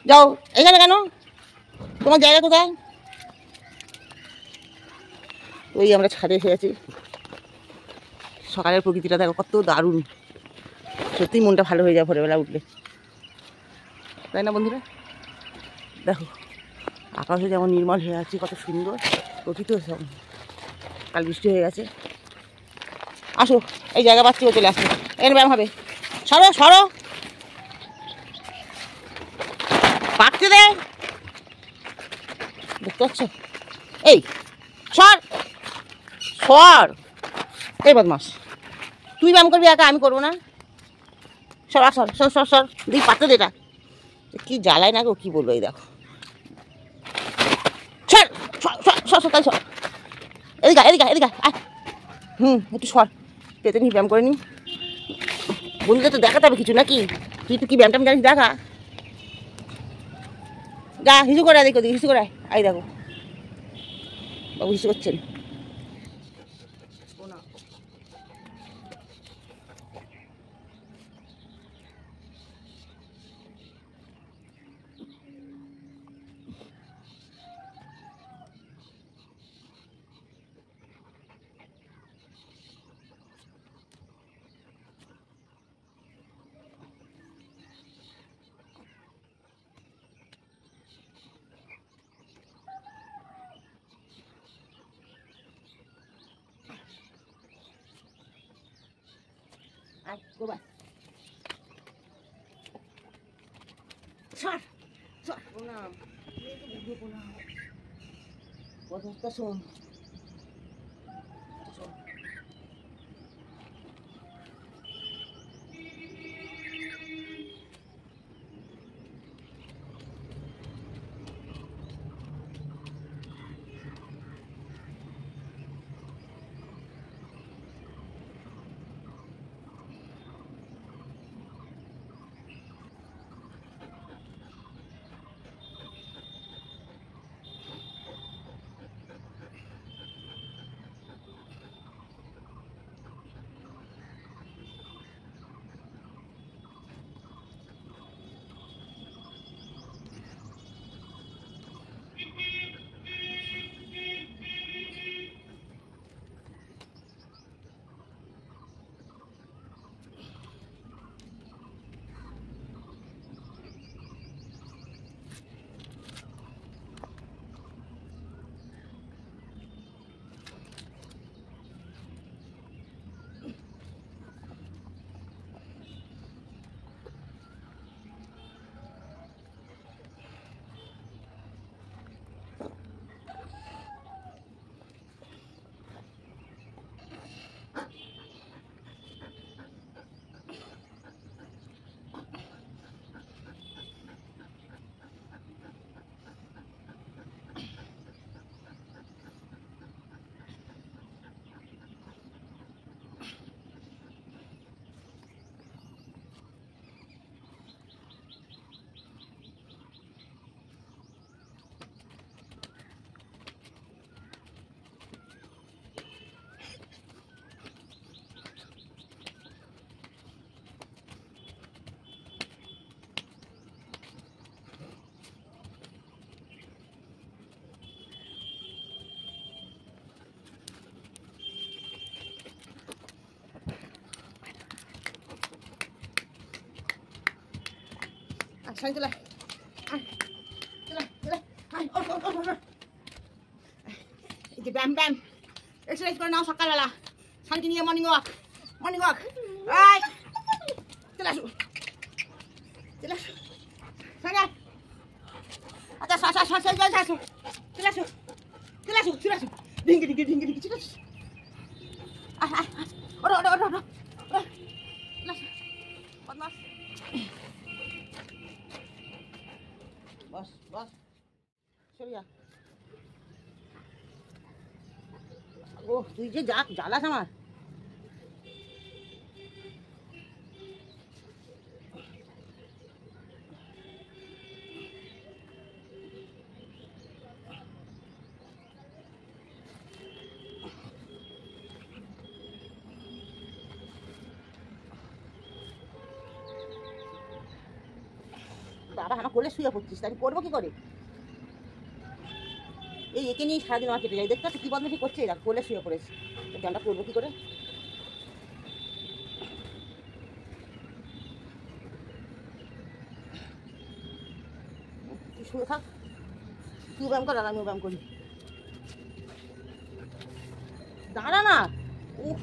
যাও, এখানে কেন? তোমার জায়গা কোথায়? ওই আমরা ছাদে এসে গেছি। সকালের প্রকৃতিটা দেখো কত দারুণ, সত্যিই মনটা ভালো হয়ে যায় ভোরবেলা উঠলে, তাই না বন্ধুরা? দেখো আকাশে যেমন নির্মল হয়ে আছে, কত সুন্দর প্রকৃতিও সব। কাল বৃষ্টি হয়ে গেছে। আসো, এই জায়গা পাচ্ছি, ও চলে আসবে, এখানে ব্যায়াম হবে। সরো সরো, পাকতে দে, দেখতে পাচ্ছ? এই সর সর, এই বদমাস, তুই ব্যায়াম করবি একা, আমি করবো না। সর সর সর সর সর, দিই পাতে দে, এটা কি জ্বালায় না গো, কি বলবো। এই দেখো, সর সর সর সর সর, এদিকে এদিকে এদিকে আয়। একটু সর, পেতে নি, ব্যায়াম করে নি। বন্ধুদের তো দেখাতে হবে কিছু নাকি? তুই তো কি ব্যায়াম ট্যাম জানিস, দেখা। যা হিসু করে দেখো, হিসু করে আয়। দেখো বাবু হিসু করছেন। আয় গোবা, সর সর, প্রণাম, প্রণাম, কথা শোন। সাইন চলে ব্যায়াম ব্যায়াম এক্সারসাইজ করে নাও সকালবেলা, শান্তি নিয়ে মর্নিং ওয়াক চলে আসো চলে আসো, আচ্ছা চলে আসো চলে আসো চলে আসো চলে আসো, ঢিঙ্গি ঢিঙ্গি ঢিঙ্গি ঢিঙ্গি চলে আসো, ওঠো ওঠো ওঠো ওঠো, বদমাস, বস বস সরিয়া। ও তুই যে জ্বালাস আমার। আবার আমার কোলে শুয়ে পড়ছিস, আমি করবো কি করে? এই একে নিয়ে সারাদিন আমার কেটে যায়। দেখতে পাচ্ছি কী বদমাশি করছে, এরা কোলে শুয়ে পড়েছে। গানটা করবো কি করে? তুই শুয়ে থাক, তুই ব্যায়াম কর আর আমিও ব্যায়াম করি। দাঁড়া না, উফ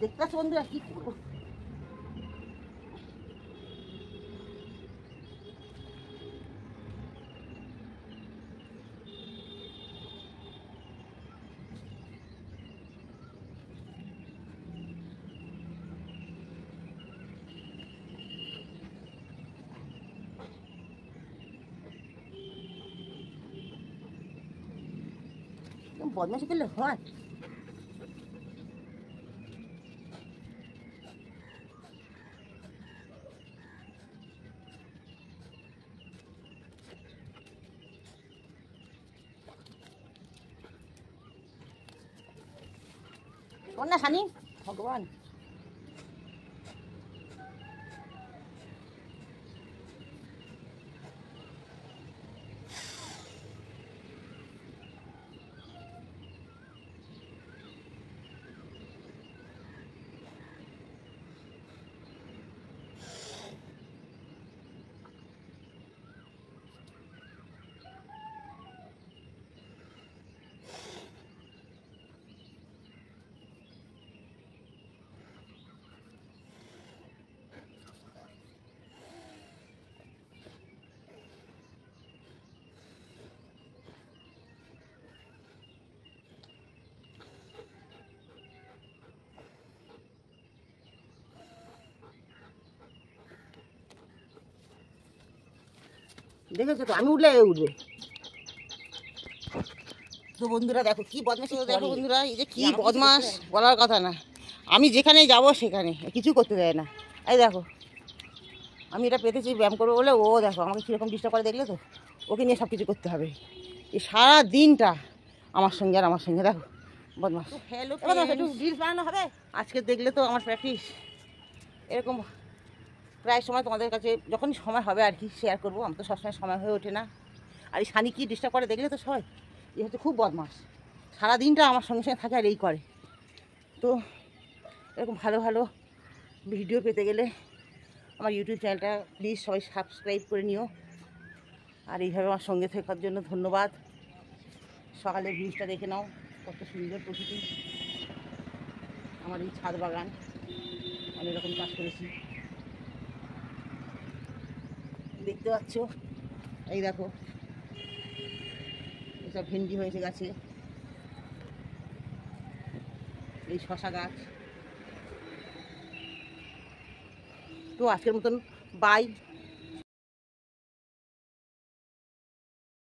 দেখতে পাচ্ছ বন্ধুরা কি করবো। বদমাশি করলে হয়? শোন না সানি, ভগবান দেখেছো তো, আমি উঠলে উঠবে। তো বন্ধুরা দেখো কি বদমাশ, দেখো বন্ধুরা এই যে কি বদমাস, বলার কথা না। আমি যেখানে যাব সেখানে কিছু করতে দেয় না। এই দেখো আমি এটা পেতেছি ব্যায়াম করবো বলে, ও দেখো আমাকে কীরকম ডিস্টার্ব করে, দেখলে তো? ওকে নিয়ে সব কিছু করতে হবে এই সারা দিনটা আমার সঙ্গে। আর আমার সঙ্গে দেখো বদমাস। হ্যালো, একটু রিলস বানানো হবে আজকে, দেখলে তো আমার প্র্যাকটিস এরকম প্রায় সময় তোমাদের কাছে যখনই সময় হবে আর কি শেয়ার করবো। আমার তো সবসময় সময় হয়ে ওঠে না। আর এই সানি কি ডিস্টার্ব করে দেখলে তো সবাই। এই হচ্ছে খুব বদমাস, সারাদিনটা আমার সঙ্গে সঙ্গে থাকে আর এই করে। তো এরকম ভালো ভালো ভিডিও পেতে গেলে আমার ইউটিউব চ্যানেলটা প্লিজ সবাই সাবস্ক্রাইব করে নিও। আর এইভাবে আমার সঙ্গে থাকার জন্য ধন্যবাদ। সকালের ভিউজটা দেখে নাও, কত সুন্দর প্রকৃতি। আমার এই ছাদ বাগান অনেক রকম চাষ করেছি, দেখতে পাচ্ছ। এই দেখো এসব ভেন্ডি হয়েছে গাছে, এই শশা গাছ। তো আজকের মতন বাই।